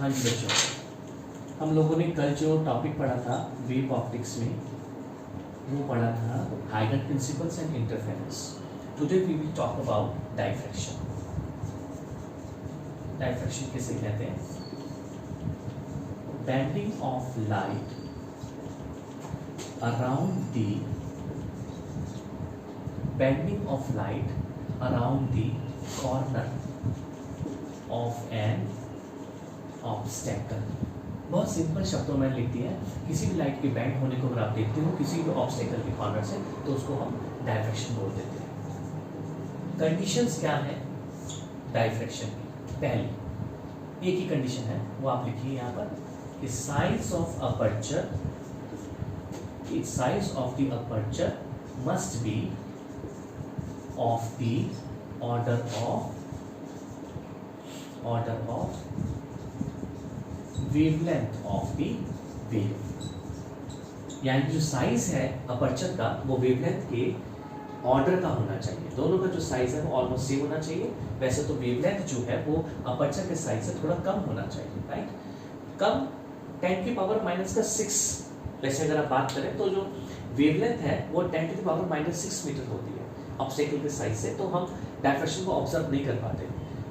हाँ जी बच्चों, हम लोगों ने कल जो टॉपिक पढ़ा था वेव ऑप्टिक्स में, वो पढ़ा था हाइगन principles and interference. Today we will talk about diffraction. Diffraction किसे कहते हैं? Bending of light around the bending of light around the corner of an obstacle. बहुत सिंपल शब्दों में लिख दिया है, किसी भी लाइट के बैंड होने को अगर आप देखते हो किसी भी ऑब्स्टेकल के कॉर्नर से, तो उसको हम डायफ्रैक्शन बोल देते हैं। कंडीशंस क्या है डायफ्रैक्शन की? पहली एक ही कंडीशन है, वो आप लिखिए यहाँ पर कि size of aperture, size of the aperture must be of the order of wavelength of the wave. यानी जो साइज है अपर्चर का वो वेवलेंथ के ऑर्डर का होना चाहिए। दोनों का जो साइज है वो ऑलमोस्ट सेम होना चाहिए। वैसे तो वेवलेंथ जो है वो अपर्चर के साइज से थोड़ा कम होना चाहिए, राइट? कम 10⁻⁻⁶। वैसे अगर आप बात करें तो जो वेवलेंथ है वो 10⁻⁻⁶ मीटर होती है ऑब्स्टेकल के साइज से, तो हम डायफ्रैक्शन को ऑब्जर्व नहीं कर पाते।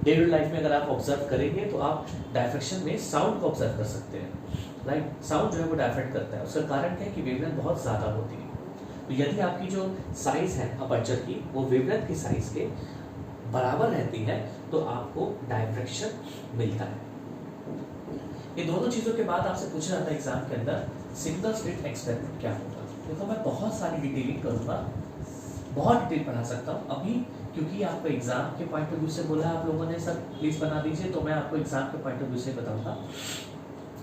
डेली लाइफ में अगर आप ऑब्जर्व करेंगे तो आप डायफ्रैक्शन में साउंड को ऑब्जर्व कर सकते हैं, राइट? साउंड जो है वो डायफ्रैक्ट करता है। उसका कारण क्या है कि वेवलेंथ बहुत ज़्यादा होती है। तो यदि आपकी जो साइज है अपर्चर की वो वेवलेंथ की साइज के बराबर रहती है तो आपको डायफ्रैक्शन मिलता है। ये दोनों चीज़ों के बाद आपसे पूछा जाता है एग्जाम के अंदर सिंगल स्लिट एक्सपेरिमेंट क्या होगा। देखो मैं बहुत सारी डिटेलिंग करूँगा, बहुत डिटेल पढ़ा सकता हूँ अभी, क्योंकि आपको एग्जाम के पॉइंट ऑफ व्यू से बोला आप लोगों ने सब प्लीज बना दीजिए, तो मैं आपको एग्जाम के पॉइंट ऑफ व्यू से बताऊंगा।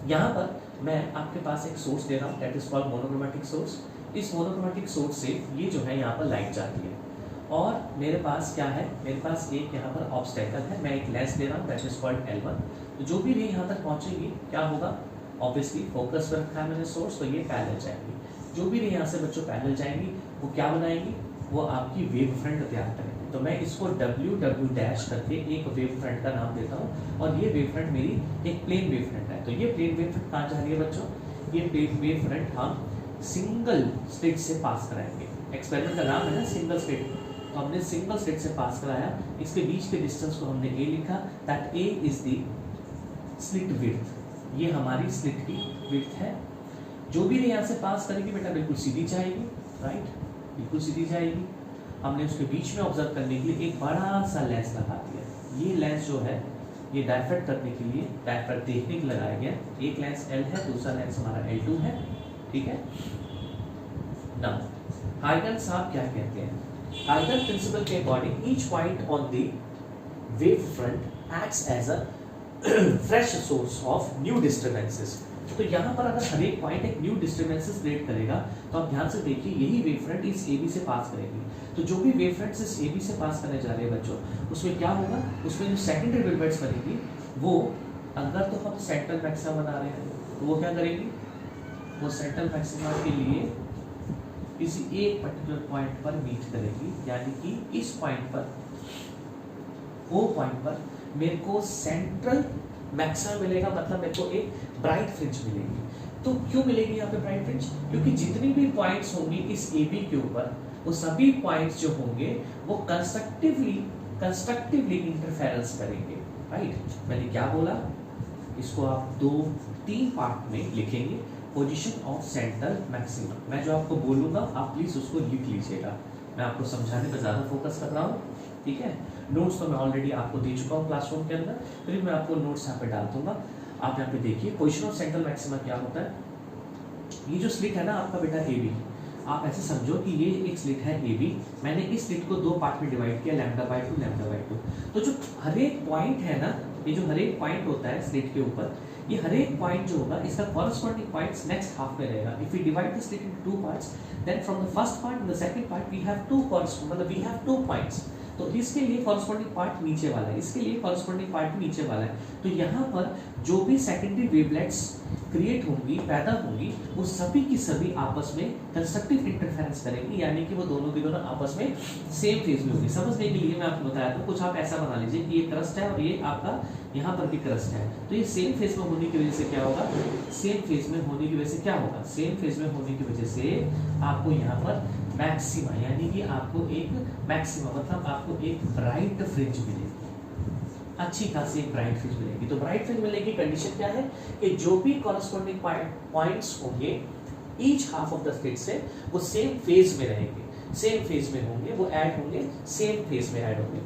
यहाँ पर मैं आपके पास एक सोर्स दे रहा हूँ, that is called monochromatic source. इस मोनोक्रोमैटिक सोर्स से ये जो है यहाँ पर लाइट जाती है, और मेरे पास क्या है, मेरे पास एक यहाँ पर ऑब्स्टेकल है, मैं एक लेंस दे रहा हूँ, दैट इज कॉल्ड L1। तो जो भी रे यहाँ तक पहुँचेगी क्या होगा, ऑब्वियसली फोकस पर रखा है मैंने सोर्स, तो ये पैरेलल जाएंगी। जो भी रे यहाँ से बच्चों पैरेलल जाएंगी वो क्या बनाएंगी, वो आपकी वेव फ्रंट तैयार करेंगे। तो मैं इसको WW डैश करके एक वेव फ्रंट का नाम देता हूँ, और ये वेव फ्रंट मेरी एक प्लेन वेव फ्रंट है। तो ये प्लेन वेव फ्रंट कहाँ जा रही है बच्चों, ये प्लेन वेव फ्रंट हम सिंगल स्लिट से पास कराएंगे। एक्सपेरिमेंट का नाम है ना सिंगल स्लिट, तो हमने सिंगल स्लिट से पास कराया। इसके बीच के डिस्टेंस को हमने A लिखा, that A is the slit width. ये हमारी स्लिट की विड्थ है। जो भी यहाँ से पास करेगी बेटा बिल्कुल सीधी जाएगी, राइट? बिल्कुल सीधी जाएगी। हमने उसके बीच में ऑब्जर्व करने के लिए एक बड़ा सा लेंस लगा दिया। ये लेंस जो है ये डायफ्रैक्ट करने के लिए, डायफ्रैक्ट देखने के लिए लगाया गया। एक लेंस L है, दूसरा लेंस हमारा L2 है, ठीक है ना? हाइगन साहब क्या कहते हैं, हाइगन प्रिंसिपल के according each point on the wave front acts as a fresh source of new disturbances. तो यहाँ पर अगर हर एक पॉइंट एक न्यू डिस्टर्बेंसेस क्रिएट करेगा, तो आप ध्यान से देखिए यही वेव फ्रंट इस AB से पास करेगी। तो जो भी वेव फ्रंट्स इस AB से पास करने जा रहे हैं बच्चों, उसमें क्या होगा, उसमें जो सेकेंडरी वेवलेट्स बनेगी वो, अगर तो हम सेंट्रल मैक्सिमा बना रहे हैं तो वो क्या करेंगी, वो सेंट्रल मैक्सिमा के लिए किसी एक पर्टिकुलर पॉइंट पर मीट करेगी। यानी कि इस पॉइंट पर, वो पॉइंट पर मेरे को सेंट्रल मैक्सिमम मिलेगा, मतलब मेरे को एक ब्राइट फ्रिंज मिलेगी। तो क्यों मिलेगी यहाँ पे ब्राइट फ्रिंज, क्योंकि जितनी भी पॉइंट्स होंगी इस AB के ऊपर, वो सभी पॉइंट्स जो होंगे वो कंस्ट्रक्टिवली इंटरफेरेंस करेंगे, राइट? मैंने क्या बोला, इसको आप 2-3 पार्ट में लिखेंगे। पोजीशन ऑफ सेंट्रल मैक्सिमम, मैं जो आपको बोलूंगा आप प्लीज उसको लिख लीजिएगा। मैं आपको समझाने पर ज्यादा फोकस कर रहा हूँ, ठीक है? नोट्स तो मैं ऑलरेडी आपको दे चुका हूँ क्लासरूम के अंदर, फिर मैं आपको नोट्स यहाँ पे डाल दूंगा। आप यहाँ पे देखिए पोजीशन ऑफ सेंट्रल मैक्सिमा क्या होता है। ये जो स्लिट है ना आपका बेटा AB, आप ऐसे समझो कि ये एक स्लिट है AB। मैंने इस स्लिट को 2 पार्ट में डिवाइड किया, λ/2 λ/2। तो जो हर एक पॉइंट है ना, ये जो हर एक पॉइंट होता है स्लिट के ऊपर, ये हर एक पॉइंट जो होगा इसका कॉरस्पॉन्डिंग पॉइंट्स नेक्स्ट हाफ में रहेगा। If we divide the slit into 2 parts, then from the first part and the second part we have 2 मतलब वी हैव 2 पॉइंट्स। तो इसके लिए कॉरस्पॉन्डिंग पार्ट नीचे वाला है, इसके लिए कॉरस्पॉन्डिंग पार्ट नीचे वाला है। तो यहाँ पर जो भी सेकेंडरी वेवलेट्स क्रिएट होंगी, पैदा होंगी, वो सभी की सभी आपस में कंस्ट्रक्टिव इंटरफेरेंस करेंगी, यानी कि वो दोनों की दोनों आपस में सेम फेज में होंगी। समझने के लिए मैं आपको बताया था, कुछ आप ऐसा बना लीजिए कि ये क्रस्ट है और ये आपका यहाँ पर भी क्रस्ट है, तो ये सेम फेज में होने की वजह से क्या होगा, सेम फेज में होने की वजह से क्या होगा, सेम फेज में होने की वजह से आपको यहाँ पर मैक्सिमा, यानी कि आपको एक मैक्सिमा मतलब आपको एक ब्राइट फ्रिंज मिलेगी, अच्छी खासी एक ब्राइट फ्रिंज मिलेगी। तो ब्राइट फ्रिंज मिलने की कंडीशन क्या है कि जो भी कॉरस्पॉन्डिंग पॉइंट्स होंगे each half of the slit से वो सेम फेज में रहेंगे, सेम फेज में होंगे, वो ऐड होंगे, सेम फेज में ऐड होंगे।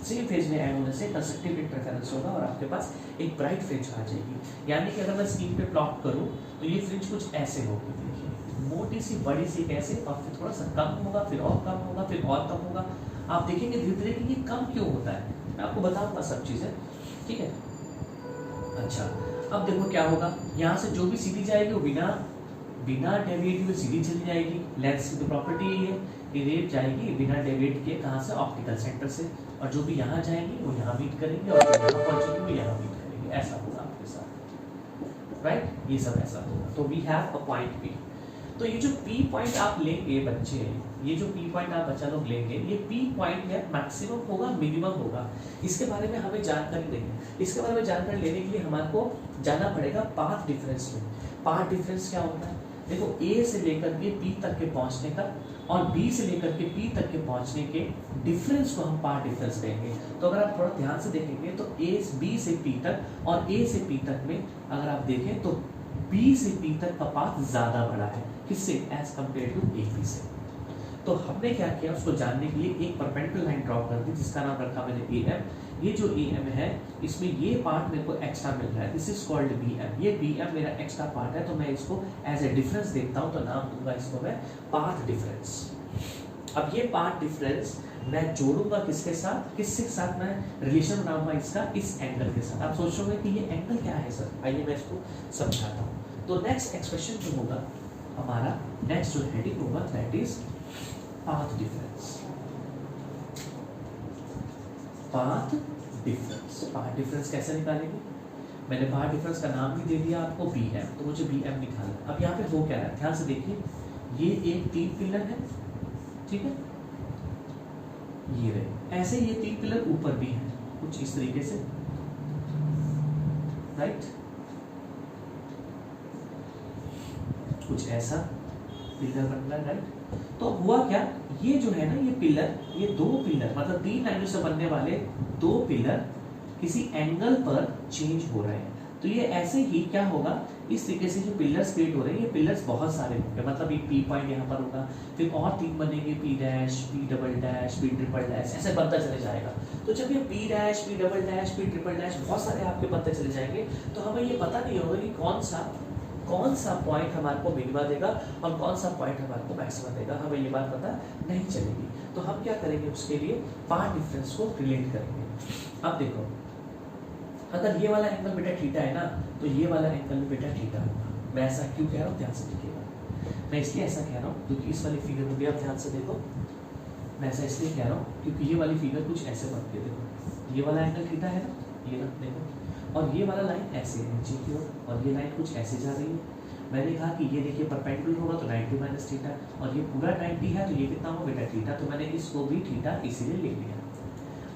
सेम फेज में ऐड होने से कंस्ट्रक्टिव इंटरफेरेंस होगा और आपके पास एक ब्राइट फ्रिंज आ जाएगी। यानी कि अगर मैं स्क्रीन पे प्लॉट करूं तो ये फ्रिंज कुछ ऐसे होगी, देखिए मोटी सी बड़ी सी कैसे, और फिर थोड़ा सा कम होगा, फिर और कम होगा, फिर और कम होगा। आप देखेंगे धीरे धीरे कि ये कम क्यों होता है, मैं आपको बताऊंगा सब चीजें, ठीक है। अच्छा, अब देखो क्या होगा, यहाँ से जो भी सीधी जाएगी वो बिना डेविएट हुए सीधी चली जाएगी। लेंस की तो प्रॉपर्टी यही है, ये जाएगी बिना डेविएट के, कहाँ से, ऑप्टिकल सेंटर से, और जो भी यहाँ जाएंगी वो यहाँ मीट करेंगे और जो यहाँ पहुंचेंगे वो यहाँ मीट करेंगे। ऐसा होगा आपके साथ, राइट, ये सब ऐसा होगा। तो we have a point P. तो ये जो पी पॉइंट आप लेंगे बच्चे, ये जो पी पॉइंट आप बच्चा लोग लेंगे, ये पी पॉइंट है मैक्सिमम होगा, मिनिमम होगा, इसके बारे में हमें जानकारी नहीं है। इसके बारे में जानकारी लेने के लिए हमारे जाना पड़ेगा पाथ डिफरेंस में। पाथ डिफरेंस क्या होता है, देखो ए से लेकर के पी तक के पहुंचने का और बी से लेकर के पी तक के पहुंचने के डिफरेंस को हम पाथ डिफरेंस देंगे। तो अगर आप थोड़ा ध्यान से देखेंगे तो ए बी से पी तक और ए से पी तक में अगर आप देखें तो बी से पी तक का पाथ ज्यादा बड़ा है, किससे, as compare to A B से। तो हमने क्या किया, उसको जानने के लिए एक परपेंडिकुलर लाइन ड्रॉ कर दी जिसका नाम रखा मैंने ए एम। ये जो ए एम है इसमें ये पार्ट मेरे को एक्स्ट्रा मिल रहा है, this is called B M. ये बी एम मेरा एक्स्ट्रा पार्ट है, तो मैं इसको एज ए डिफरेंस देखता हूँ, तो नाम दूंगा इसको मैं पाथ डिफरेंस। अब ये पाथ डिफरेंस मैं जोड़ूंगा किसके साथ, किसके साथ मैं रिलेशन बनाऊंगा इसका, इस एंगल के साथ। आप सोचोगे कि ये एंगल क्या है सर, आइए मैं इसको समझाता हूँ। तो नेक्स्ट एक्सप्रेशन जो होगा हमारा, नेक्स्ट जो हेडिंग होगा that is path difference. Path difference, path difference कैसे निकालेंगे, मैंने पाथ डिफरेंस का नाम भी दे दिया आपको बी एम, तो मुझे बी एम निकालना। अब यहाँ पे हो क्या है, ध्यान से देखिए, ये एक 3 पिलर है, ठीक है, ये रहे, ऐसे ये 3 पिलर ऊपर भी हैं कुछ इस तरीके से, राइट, कुछ ऐसा पिलर बन रहा है, राइट। तो हुआ क्या, ये जो है ना, ये पिलर, ये 2 पिलर मतलब 3 लाइनों से बनने वाले 2 पिलर किसी एंगल पर चेंज हो रहे हैं। तो ये ऐसे ही क्या होगा, इस तरीके से जो पिलर्स क्रिएट हो रहे हैं, ये पिलर्स बहुत सारे होंगे, मतलब एक पी पॉइंट यहाँ पर होगा, फिर और 3 बनेंगे, P dash, P double dash, P triple dash, ऐसे बनता चले जाएगा। तो जब ये P dash, P double dash, P triple dash बहुत सारे आपके बनते चले जाएंगे, तो हमें ये पता नहीं होगा कि कौन सा पॉइंट हमारे को मिनिमा देगा और कौन सा पॉइंट हमारे को मैक्सिमा देगा, हमें ये बात पता नहीं चलेगी। तो हम क्या करेंगे, उसके लिए पाथ डिफरेंस को रिलेट करेंगे। अब देखो, अगर ये वाला एंगल बेटा थीटा है ना, तो ये वाला एंगल भी बेटा थीटा होगा। मैं ऐसा क्यों कह रहा हूँ, ध्यान से देखिएगा। मैं इसलिए ऐसा कह रहा हूँ क्योंकि इस वाली फिगर को भी आप ध्यान से देखो, मैं ऐसा इसलिए कह रहा हूँ क्योंकि ये वाली फिगर कुछ ऐसे बनती है, देखो ये वाला एंगल थीटा है ना, ये ना देखो, और ये वाला लाइन ऐसे है नीचे की ओर, और ये लाइन कुछ ऐसे जा रही है। मैंने कहा कि ये देखिए परपेंडिकुलर होगा तो 90 माइनस थीटा, और ये पूरा 90 है तो ये कितना होगा बेटा थीटा, तो मैंने इसको भी थीटा इसीलिए ले लिया।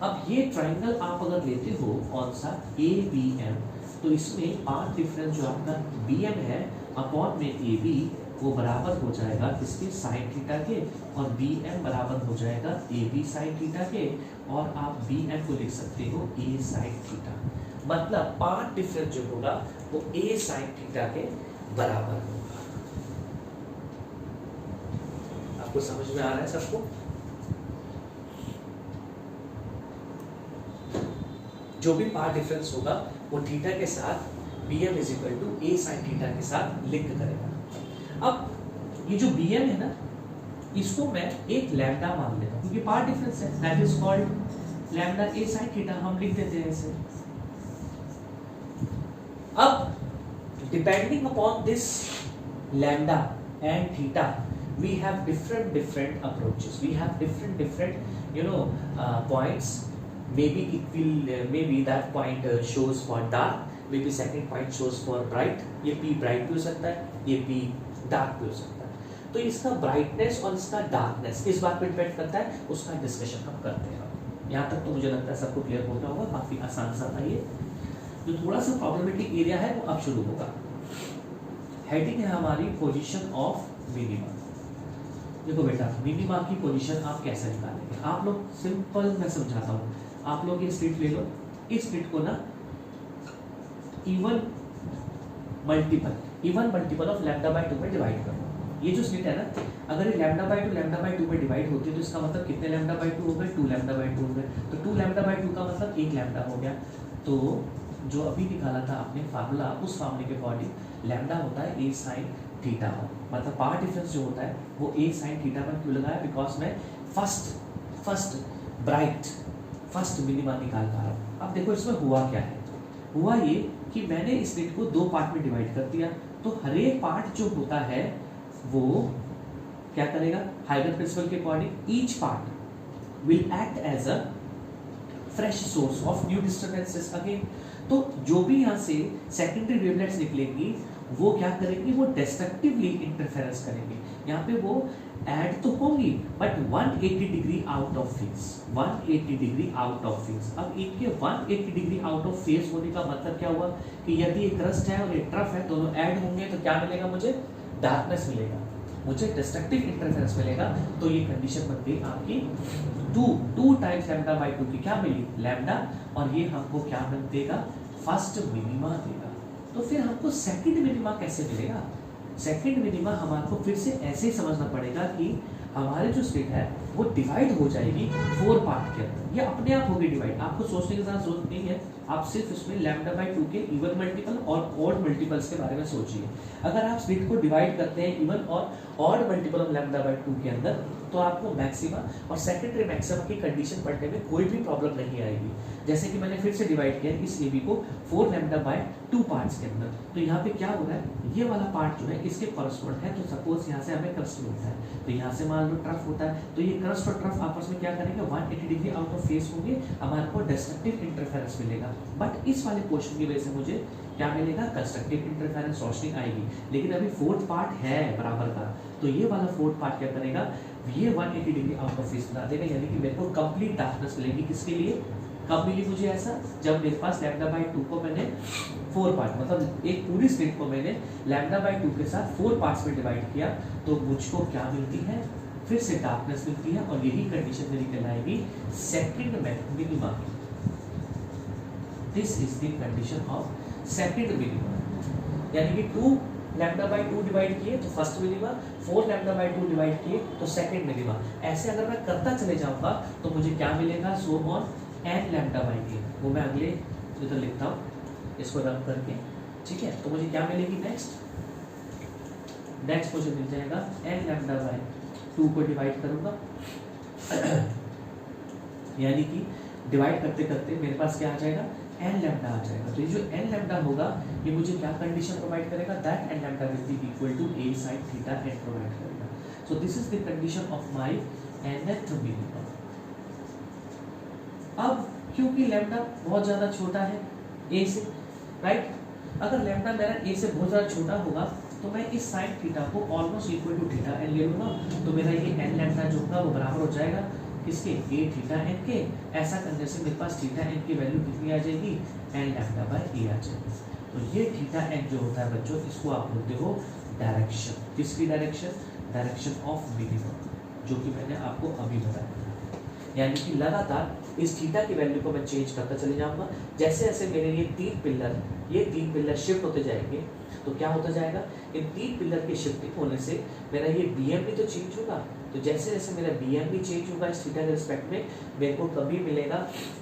अब ये ट्राइंगल आप अगर लेते हो कौन सा, ए बी एम, तो इसमें पाथ डिफरेंस जो आपका बी एम है अपॉन में ए बी, वो बराबर हो जाएगा किसके, साइन थीटा के, और बी एम बराबर हो जाएगा ए बी साइन थीटा के, और आप बी एम को लिख सकते हो ए साइन थीटा। मतलब पाथ डिफरेंस जो होगा वो ए साइन थीटा के बराबर होगा। आपको समझ में आ रहा है सबको? जो भी पाथ डिफरेंस होगा वो थीटा के साथ B M is equal to A sine theta के साथ लिंक करेगा। अब ये जो बी एम है ना, इसको मैं एक लैम्डा मान लेता हूं क्योंकि पाथ डिफरेंस है, that is called lambda A sine theta, हम लिख देते हैं इसे। अब depending upon this lambda and theta we have different approaches, we have different points. Maybe it will maybe that point shows for dark, may be second point shows for bright, ये P bright भी हो सकता है, ये P dark भी हो सकता है। तो इसका ब्राइटनेस और इसका डार्कनेस इस बात पे डिपेंड करता है, उसका डिस्कशन हम करते हैं। यहाँ तक तो मुझे लगता है सबको क्लियर हो गया होगा, काफी आसान सा था ये। जो थोड़ा सा प्रॉब्लमेटिक एरिया है वो अब शुरू होगा। हेडिंग है हमारी पोजीशन ऑफ मिनिमा। देखो बेटा, मिनिमा की पोजीशन आप कैसे निकालेंगे, आप लोग सिंपल मैं समझाता हूँ। आप लोग ये स्प्लिट ले लो, इस स्प्लिट को ना even multiple of lambda by 2 में डिवाइड करो। ये जो स्प्लिट है ना, अगर ये लैम्डा बाय 2 में डिवाइड होती है तो इसका मतलब कितने लैम्डा बाय 2 हो गए, 2 लैम्डा बाय 2 हो गए। तो 2 लैम्डा बाय 2 का मतलब 1 लैम्डा हो गया। तो जो अभी निकाला था आपने फार्मूला, उस फार्मूले के अकॉर्डिंग लैम्डा होता है a sin थीटा 1, मतलब पार्ट डिफरेंस जो होता है वो a sin थीटा 1 क्यों लगाया, बिकॉज मैं फर्स्ट मिनिमा निकाल पा रहा हूँ। अब देखो इसमें हुआ क्या है, हुआ ये कि मैंने इस स्प्लिट को 2 पार्ट में डिवाइड कर दिया। तो हर एक पार्ट जो होता है वो क्या करेगा, हाइगन प्रिंसिपल के according each part will act as a fresh source of new disturbances again. तो जो भी यहाँ से सेकेंडरी वेवलेट्स निकलेंगी वो क्या करेंगी, वो डिस्ट्रक्टिवली इंटरफेरेंस करेंगी। यहाँ पे वो ऐड तो होंगी but 180 degree out of phase, 180 degree out of phase. अब इनके 180 डिग्री आउट ऑफ फेज होने का मतलब क्या हुआ कि यदि एक क्रस्ट है और एक ट्रफ है, दोनों ऐड होंगे तो क्या मिलेगा, मुझे डार्कनेस मिलेगा, मुझे डिस्ट्रक्टिव इंटरफेरेंस मिलेगा। तो ये कंडीशन बन गई आपकी 2 टाइम्स लैम्डा बाय 2 की क्या मिली, लैम्डा, और ये हमको क्या देगा, फर्स्ट मिनिमा देगा। तो फिर हमको सेकंड मिनिमा कैसे मिलेगा, सेकंड मिनिमा हमारे फिर से ऐसे ही समझना पड़ेगा कि हमारे जो स्प्लिट है वो डिवाइड हो जाएगी 4 पार्ट के अंदर, ये अपने आप होगी डिवाइड, आपको सोचने की जरूरत नहीं है। आप सिर्फ इसमें लैम्डा बाय 2 के इवन मल्टीपल और ऑड मल्टीपल्स के बारे में सोचिए। अगर आप स्प्लिट को डिवाइड करते हैं इवन और odd multiple of lambda by 2 के अंदर, तो आपको मैक्सिमा और सेकेंडरी मैक्सिमा की कंडीशन पढ़ने में कोई भी प्रॉब्लम नहीं आएगी। जैसे कि मैंने फिर से डिवाइड किया इस ए बी को 4 लैम्डा बाय 2 पार्ट्स के अंदर, तो यहाँ पे क्या हो रहा है, ये वाला पार्ट जो है इसके कॉरस्पॉन्ड है। तो सपोज यहाँ से हमें क्रस्ट मिलता है, तो यहाँ से मान लो ट्रफ होता है, तो ये क्रस्ट और ट्रफ आपस में क्या करेंगे, 180 डिग्री आउट ऑफ फेस होंगे, हमारे को डिस्ट्रक्टिव इंटरफेरेंस मिलेगा। बट इस वाले पोर्शन की वजह से मुझे क्या मिलेगा, कंस्ट्रक्टिव इंटरफेरेंस, रोशनी आएगी। लेकिन अभी 4th पार्ट है बराबर का, तो ये वाला 4th पार्ट क्या करेगा, ये 180 डिग्री आउट ऑफ फेस बना देगा, यानी कि मेरे को कंप्लीट डार्कनेस मिलेगी। किसके लिए, कब मिली मुझे ऐसा, जब मेरे पास लैम्डा बाय 2 को मैंने 4 पार्ट, मतलब एक पूरी स्प्लिट को मैंने लैम्डा बाय 2 के साथ 4 पार्ट्स में डिवाइड किया, तो मुझको क्या मिलती है, फिर से डार्कनेस मिलती है। और यही कंडीशन मेरी कहलाएगी second minima. This is the condition of second minima, यानी कि 2 लैम्डा बाय 2 डिवाइड किए तो first minima, 4 lambda by 2 divide किए तो सेकंड मिनिमा। ऐसे अगर मैं करता चले जाऊंगा तो मुझे क्या मिलेगा, so on n lambda by k, वो मैं अगले इधर लिखता हूँ इसको रब करके, ठीक है। तो मुझे क्या मिलेगी, नेक्स्ट मुझे मिल जाएगा n लैम्डा बाय 2 को डिवाइड करूंगा यानी कि डिवाइड करते करते मेरे पास क्या आ जाएगा, n लैम्डा आ जाएगा। तो ये जो n लैम्डा होगा ये मुझे क्या कंडीशन प्रोवाइड करेगा, that n lambda will be equal to a sin theta n provide करेगा। So this is the condition of my nth minima. अब क्योंकि लैम्डा बहुत ज़्यादा छोटा है a से, राइट, अगर लैम्डा मेरा a से बहुत ज़्यादा छोटा होगा तो मैं इस साइन थीटा को almost equal to theta n ले लूँगा, तो मेरा ये n लैम्डा जो होगा वो बराबर हो जाएगा किसके, a थीटा n के। ऐसा करने से मेरे पास थीटा n की वैल्यू कितनी आ जाएगी, n लैम्डा बाय a आ जाएगी। तो ये थीटा n जो होता है बच्चों, इसको आप बोलते हो डायरेक्शन। किसकी डायरेक्शन, डायरेक्शन ऑफ मिनिमा, जो कि मैंने आपको अभी बताया। यानी कि लगातार इस थीटा की वैल्यू को मैं चेंज करता चले जाऊंगा। जैसे जैसे मेरे ये तीन पिलर शिफ्ट होते जाएंगे, तो क्या होता जाएगा, इन 3 पिलर के शिफ्टिंग होने से मेरा ये BM भी तो चेंज होगा। तो जैसे जैसे मेरा BM भी चेंज होगा इस थीटा के रिस्पेक्ट में, मेरे को कभी मिलेगा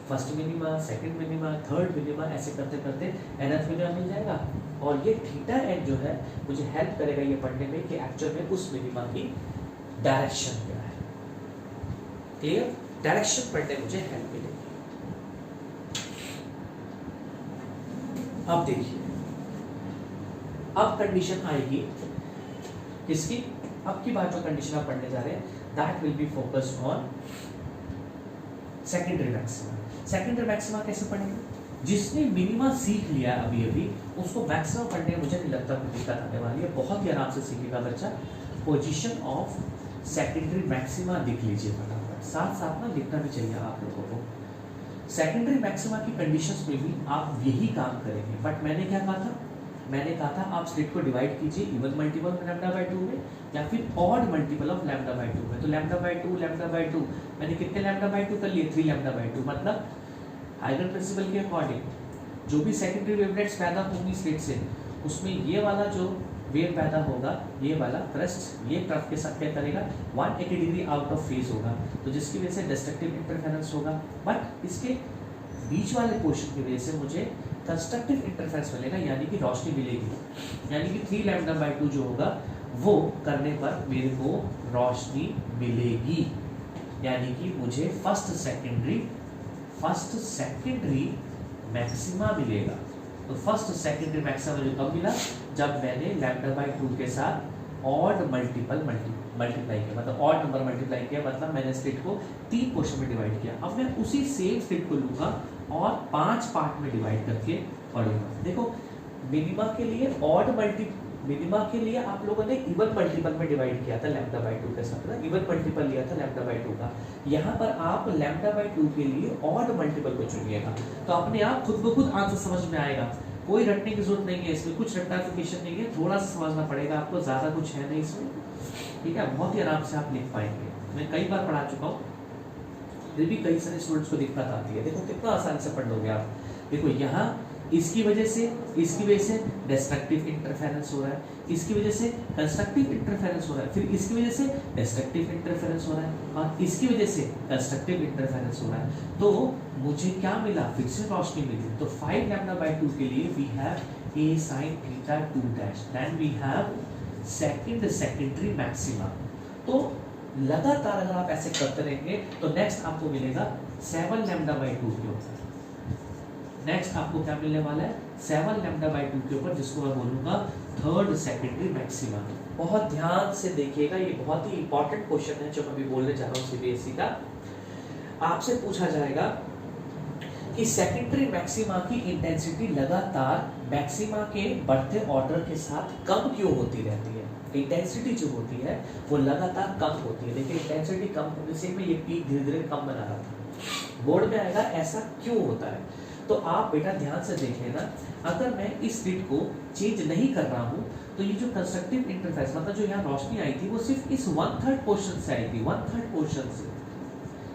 first minima, second minima, third minima, ऐसे करते करते nth मिनिमा मिल जाएगा। और ये थीटा n जो है मुझे हेल्प करेगा ये पढ़ने में कि एक्चुअल में उस मिनिमा की डायरेक्शन क्या है। क्लियर, डायरेक्शन पढ़ने मुझे हेल्प मिलेगी। अब देखिए, अब कंडीशन आएगी किसकी, अब की बात जो कंडीशन आप पढ़ने जा रहे हैं, that will be focused on secondary maxima. Secondary maxima कैसे पढ़ेंगे, जिसने मिनिमा सीख लिया अभी अभी, उसको मैक्सिमम पढ़ने में मुझे नहीं लगता कोई दिक्कत आने वाली है, बहुत ही आराम से सीखेगा बच्चा। पोजीशन ऑफ सेकेंडरी मैक्सिमा लिख लीजिए फटाफट, साथ साथ में लिखना भी चाहिए आप लोगों को। सेकेंडरी मैक्सिमा की कंडीशंस में भी आप यही काम करेंगे, बट मैंने क्या कहा था, मैंने कहा था आप स्लिट को डिवाइड कीजिए even multiple of lambda by 2 में या फिर odd multiple of lambda by 2 में। तो लैम्डा बाय 2 मैंने कितने लैम्डा बाय 2 कर लिए, 3 लैम्डा बाय 2, मतलब हाइगन प्रिंसिपल के अकॉर्डिंग जो भी सेकेंडरी वेवलेट्स पैदा होंगी स्लिट से, उसमें ये वाला जो वेव पैदा होगा, ये वाला क्रस्ट ये कर्व के साथ क्या करेगा, 180 डिग्री आउट ऑफ फेज होगा, तो जिसकी वजह से डिस्ट्रक्टिव इंटरफेरेंस होगा। बट इसके बीच वाले पोर्शन की वजह से मुझे कंस्ट्रक्टिव इंटरफेरेंस मिलेगा, यानी कि रोशनी मिलेगी, यानी कि 3 लैम्डा बाय 2 जो होगा वो करने पर मेरे को रोशनी मिलेगी, यानी कि मुझे फर्स्ट सेकेंडरी मैक्सिमा मिलेगा। तो फर्स्ट सेकेंडरी मैक्सिमा मुझे कब मिला, जब मैंने लैम्डा बाय 2 के साथ ऑड मल्टीप्लाई किया, मतलब ऑड नंबर मल्टीप्लाई किया, मतलब मैंने स्लिट को 3 पोर्शन में डिवाइड किया। अब मैं उसी सेम स्लिट को लूंगा और 5 पार्ट में डिवाइड करके पढ़ूंगा। देखो मिनिमा के लिए आप लोगों ने इवन मल्टीपल में डिवाइड किया था लैम्डा बाय 2 के साथ ना, इवन मल्टीपल लिया था लैम्डा बाय 2 का। यहाँ पर आप लैम्डा बाय 2 के लिए ऑड मल्टीपल को चुनिएगा, तो अपने आप खुद ब खुद आंसर समझ में आएगा, कोई रटने की जरूरत नहीं है, इसमें कुछ रट्टाफिकेशन नहीं है, थोड़ा सा समझना पड़ेगा आपको, ज़्यादा कुछ है नहीं इसमें, ठीक है। बहुत ही आराम से आप लिख पाएंगे, मैं कई बार पढ़ा चुका हूँ, फिर भी कई सारे स्टूडेंट्स को दिक्कत आती है। देखो कितना आसानी से पढ़ लोगे आप। देखो यहाँ इसकी वजह से डिस्ट्रक्टिव इंटरफेरेंस हो रहा है, इसकी वजह से कंस्ट्रक्टिव इंटरफेरेंस हो रहा है, फिर इसकी वजह से डिस्ट्रक्टिव इंटरफेरेंस हो रहा है, और इसकी वजह से कंस्ट्रक्टिव इंटरफेरेंस हो रहा है। तो मुझे क्या मिला, फिर से रोशनी मिली। तो 5 लैम्डा बाय 2 के लिए we have a sin theta 2 dash, then we have secondary maxima. तो लगातार अगर आप ऐसे करते रहेंगे तो नेक्स्ट आपको मिलेगा 7 लैम्डा बाय 2 के ऊपर, नेक्स्ट आपको क्या मिलने वाला है 7 लैम्डा बाय 2 के ऊपर, जिसको मैं बोलूंगा थर्ड सेकेंडरी मैक्सिमा। बहुत ध्यान से देखिएगा, ये बहुत ही इंपॉर्टेंट क्वेश्चन है जो मैं अभी बोलने जा रहा हूँ सीबीएसई का। आपसे पूछा जाएगा कि सेकेंडरी मैक्सिमा की इंटेंसिटी लगातार मैक्सिमा के बढ़ते ऑर्डर के साथ कम क्यों होती रहती है। इंटेंसिटी जो होती है वो लगातार कम होती है। देखिए इंटेंसिटी कम होने से मैं ये पीक धीरे धीरे कम बना रहा था, बोर्ड में आएगा ऐसा क्यों होता है। तो आप बेटा ध्यान से देख लेना, अगर मैं इस स्लिट को चेंज नहीं कर रहा हूँ तो ये जो कंस्ट्रक्टिव इंटरफेरेंस मतलब जो यहाँ रोशनी आई थी वो सिर्फ इस 1/3 पोर्शन से आई थी, 1/3 पोर्शन से।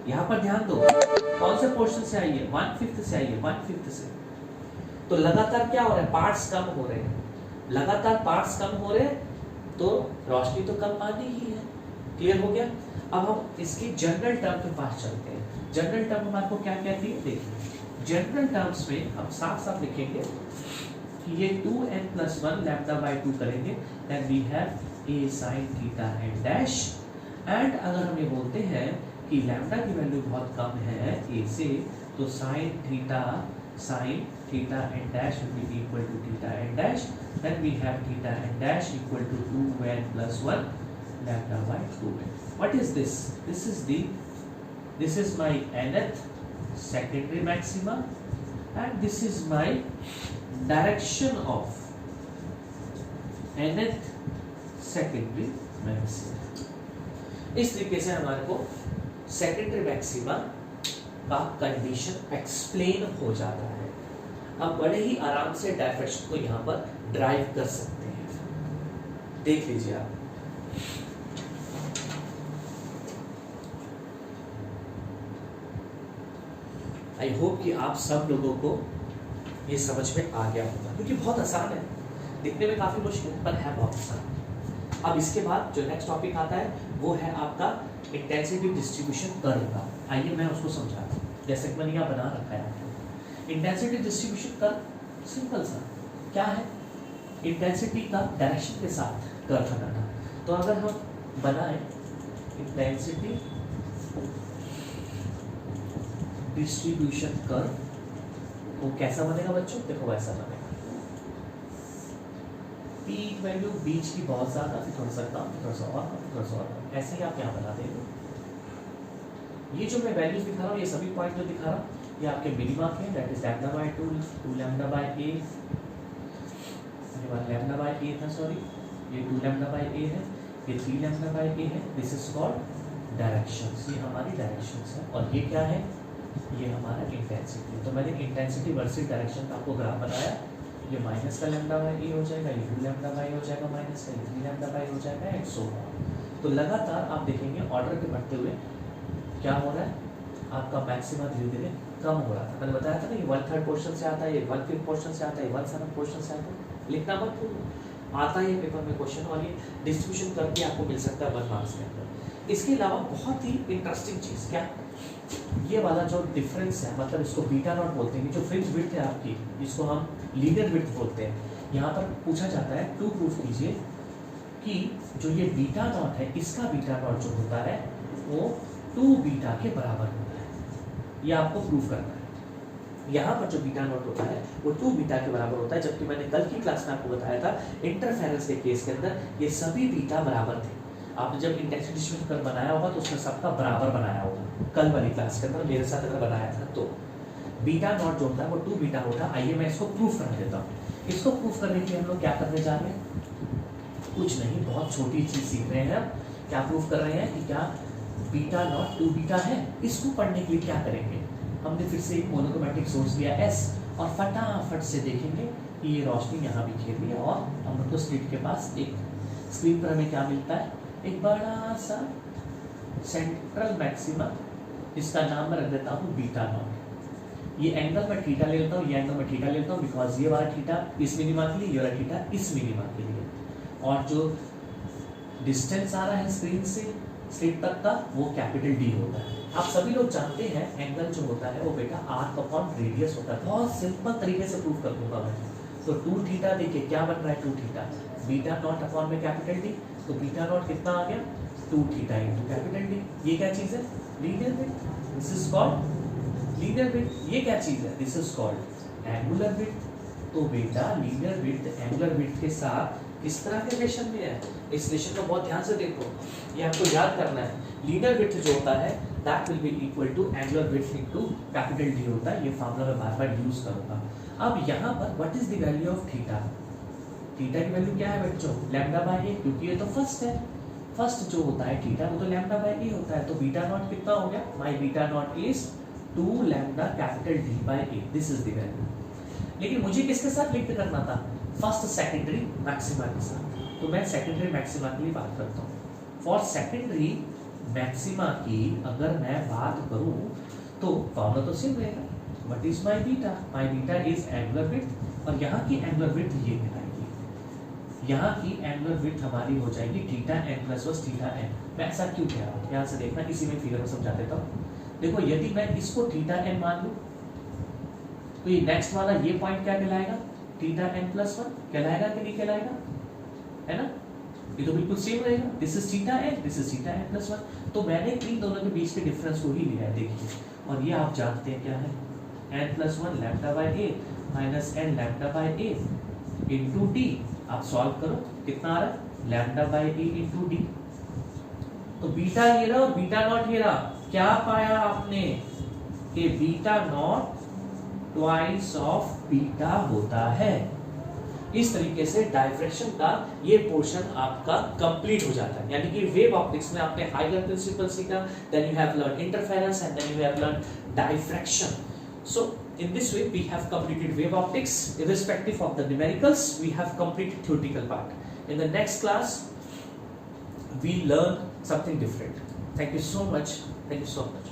यहाँ पर ध्यान दो कौन से पोर्शन से आई है, 1/5 से आई है, 1/5 से। तो लगातार क्या हो रहा है, पार्ट्स कम हो रहे हैं, लगातार पार्ट्स कम हो रहे हैं तो रोशनी तो कम आनी ही है। क्लियर हो गया। अब हम इसकी जनरल टर्म के पास चलते हैं। जनरल टर्म हमारे को क्या कहती है, देखिए जनरल टर्म्स में हम साफ साफ लिखेंगे कि ये 2n+1 लैम्डा बाय 2 करेंगे, then we have a sin theta and dash. And अगर हम ये बोलते हैं कि लैम्डा की वैल्यू बहुत कम है a से, तो sin theta and dash will be equal to theta and dash, then we have theta and dash equal to 2n+1 lambda by 2n. What is this? This is my nth secondary maxima and this is my direction of nth secondary maxima. इस तरीके से हमारे को secondary maxima का condition explain हो जाता है। अब बड़े ही आराम से डायफ्रेक्शन को यहाँ पर ड्राइव कर सकते हैं, देख लीजिए आप। आई होप कि आप सब लोगों को ये समझ में आ गया होगा, क्योंकि बहुत आसान है, दिखने में काफी मुश्किल पर है बहुत आसान। अब इसके बाद जो नेक्स्ट टॉपिक आता है वो है आपका इंटेंसिटी डिस्ट्रीब्यूशन कर्व का। आइए मैं उसको समझाता हूँ, जैसे कि मैंने यहाँ बना रखा है। इंटेंसिटी डिस्ट्रीब्यूशन कर्व सिंपल सा क्या है, इंटेंसिटी का डायरेक्शन के साथ कर्व बनाना। तो अगर हम बनाएं इंटेंसिटी डिस्ट्रीब्यूशन कर्व, वो कैसा बनेगा बच्चों, देखो वैसा बनेगा। पीक वैल्यू बीच की बहुत ज्यादा, फिर थोड़ा सा कम, थोड़ा सा और कम, थोड़ा सा और कम, ऐसे ही आप यहाँ बना देंगे। ये जो मैं वैल्यूज दिखा रहा हूँ, ये सभी पॉइंट जो दिखा रहा हूँ, ये आपके मिनिमा के that is lambda by 2 lambda by A, lambda by A था सॉरी, ये 2 लैम्डा बाय ए है, ये 3 लैम्डा बाय ए है। दिस इज कॉल्ड डायरेक्शंस, ये हमारी डायरेक्शंस है। और ये क्या है, ये हमारा इंटेंसिटी। तो मैंने इंटेंसिटी वर्सेस डायरेक्शन का आपको ग्राफ बनाया। ये माइनस का लैम्डा बाय ए हो जाएगा, ये 2 लैम्डा बाय हो जाएगा, माइनस का 3 लैम्डा बाय हो जाएगा, एंड सो ऑन। तो लगातार आप देखेंगे ऑर्डर के बढ़ते हुए क्या हो रहा है, आपका मैक्सिमा धीरे धीरे कम हो रहा था। मैंने बताया था ना, ये 1/3 पोर्शन से आता है, ये 1/5 पोर्शन से आता है, 1/7 पोर्शन से आता है। लिखना मत भूलो, आता है पेपर में क्वेश्चन, और ये डिस्ट्रीब्यूशन करके आपको मिल सकता है 1 मार्क्स के अंदर। इसके अलावा बहुत ही इंटरेस्टिंग चीज़ क्या, ये वाला जो डिफरेंस है, मतलब इसको बीटा नॉट बोलते हैं, जो फ्रिंज विड्थ है आपकी, इसको हम लीनियर विड्थ बोलते हैं। यहाँ पर पूछा जाता है, टू प्रूफ कीजिए कि जो ये बीटा नॉट है, इसका बीटा नॉट जो होता है वो 2 बीटा के बराबर होता है। ये आपको प्रूफ करना है। यहाँ पर जो बीटा नॉट होता है वो 2 बीटा के बराबर होता है, जबकि मैंने कल की क्लास में आपको बताया था इंटरफेरेंस के केस के अंदर ये सभी बीटा बराबर थे। आपने जब इंटेंसिटी डिस्ट्रीब्यूशन कर्व बनाया होगा तो उसमें सबका बराबर बनाया होगा, कल वाली क्लास के अंदर मेरे साथ अगर बनाया था तो। बीटा नॉट जो होता है वो 2 बीटा होता है। आइए मैं इसको प्रूफ कर देता हूँ। इसको प्रूफ करने के लिए हम लोग क्या करने जा रहे हैं, कुछ नहीं, बहुत छोटी चीज सीख रहे हैं। क्या प्रूफ कर रहे हैं कि क्या बीटा नॉट 2 बीटा है। इसको पढ़ने के लिए क्या करेंगे, हमने फिर से एक मोनोक्रोमैटिक सोर्स लिया S, और फटाफट से देखेंगे कि ये रोशनी यहाँ भी खेल रही है, और हम लोग को स्लिट के पास एक स्क्रीन पर हमें क्या मिलता है, एक बड़ा सा सेंट्रल मैक्सिमा, जिसका नाम मैं रख देता हूँ बीटा नॉट। ये एंगल मैं थीटा ले लेता हूँ, ये एंगल मैं थीटा ले लेता हूँ, बिकॉज ये वाला थीटा इस मिनिमा के लिए, ये वाला थीटा इस मिनिमा के लिए। और जो डिस्टेंस आ रहा है स्क्रीन से स्लिट तक का, वो कैपिटल D होता है। आप सभी लोग जानते हैं एंगल जो होता है वो बेटा आर्क अपॉन रेडियस होता है। बहुत सिंपल तरीके से प्रूफ कर दूंगा मैं। तो 2 थीटा देखिए क्या बन रहा है, 2 थीटा बीटा नॉट अपॉन में कैपिटल D, तो बीटा नॉट कितना आ गया, 2 थीटा इंटू कैपिटल D। ये क्या चीज है, linear width, this is called linear width. ये क्या चीज है, this is called angular width. तो बेटा लीनियर विड्थ एंगुलर विड्थ के साथ किस तरह के रिलेशन में है, इस रिलेशन को बहुत ध्यान से देखो, ये आपको याद करना है। लीनियर विड्थ जो होता है that will be equal to angular width into capital D होता है। ये फार्मूला मैं बार बार यूज करूंगा। अब यहाँ पर what is the value of theta, theta की वैल्यू क्या है बच्चों, लैम्डा बाय ए, क्योंकि ये तो फर्स्ट है। फर्स्ट जो होता है थीटा वो तो लैम्डा बाय ए होता है। तो बीटा नॉट कितना हो गया, my beta naught is 2 lambda capital D by A, this is the value. लेकिन मुझे किसके साथ लिंक करना था, फर्स्ट सेकेंडरी मैक्सिमा के साथ। तो मैं सेकेंडरी मैक्सिमा के लिए बात करता हूँ। फॉर सेकेंडरी मैक्सिमा की अगर मैं बात करूँ तो फॉर्मूला तो सेम रहेगा, what is my beta, my beta is angular width, और यहाँ की एंगुलर विड्थ ये मिलाएगी, यहाँ की एंगुलर विड्थ हमारी हो जाएगी theta n plus 1 theta n। मैं ऐसा क्यों कह रहा हूँ, यहाँ से देखना, इसी में फिगर में समझा देता हूँ। देखो यदि मैं इसको थीटा n मान लूँ तो ये नेक्स्ट वाला ये पॉइंट क्या कहलाएगा, थीटा n प्लस 1 कहलाएगा कि नहीं कहलाएगा, है ना, ये तो बिल्कुल सेम रहेगा। This is theta n, this is theta n plus 1। तो मैंने इन दोनों के बीच के डिफरेंस को ही लिया है, देखिए। और ये आप जानते हैं क्या है, n plus 1 lambda by a minus n lambda by a into d। आप सॉल्व करो, कितना आ रहा है, lambda by a into d। तो बीटा ये रहा, बीटा नॉट ये रहा। क्या पाया आपने कि beta not twice of beta होता है। इस तरीके से डायफ्रैक्शन का ये पोर्शन आपका कंप्लीट हो जाता है। यानी कि वेव ऑप्टिक्स में आपने हाइगर प्रिंसिपल सीखा, then you have learn interference and then you have learn diffraction. So in this way we have completed wave optics. Irrespective of the numericals, we have completed theoretical part. In the next class we learn something different. Thank you so much. Thank you so much.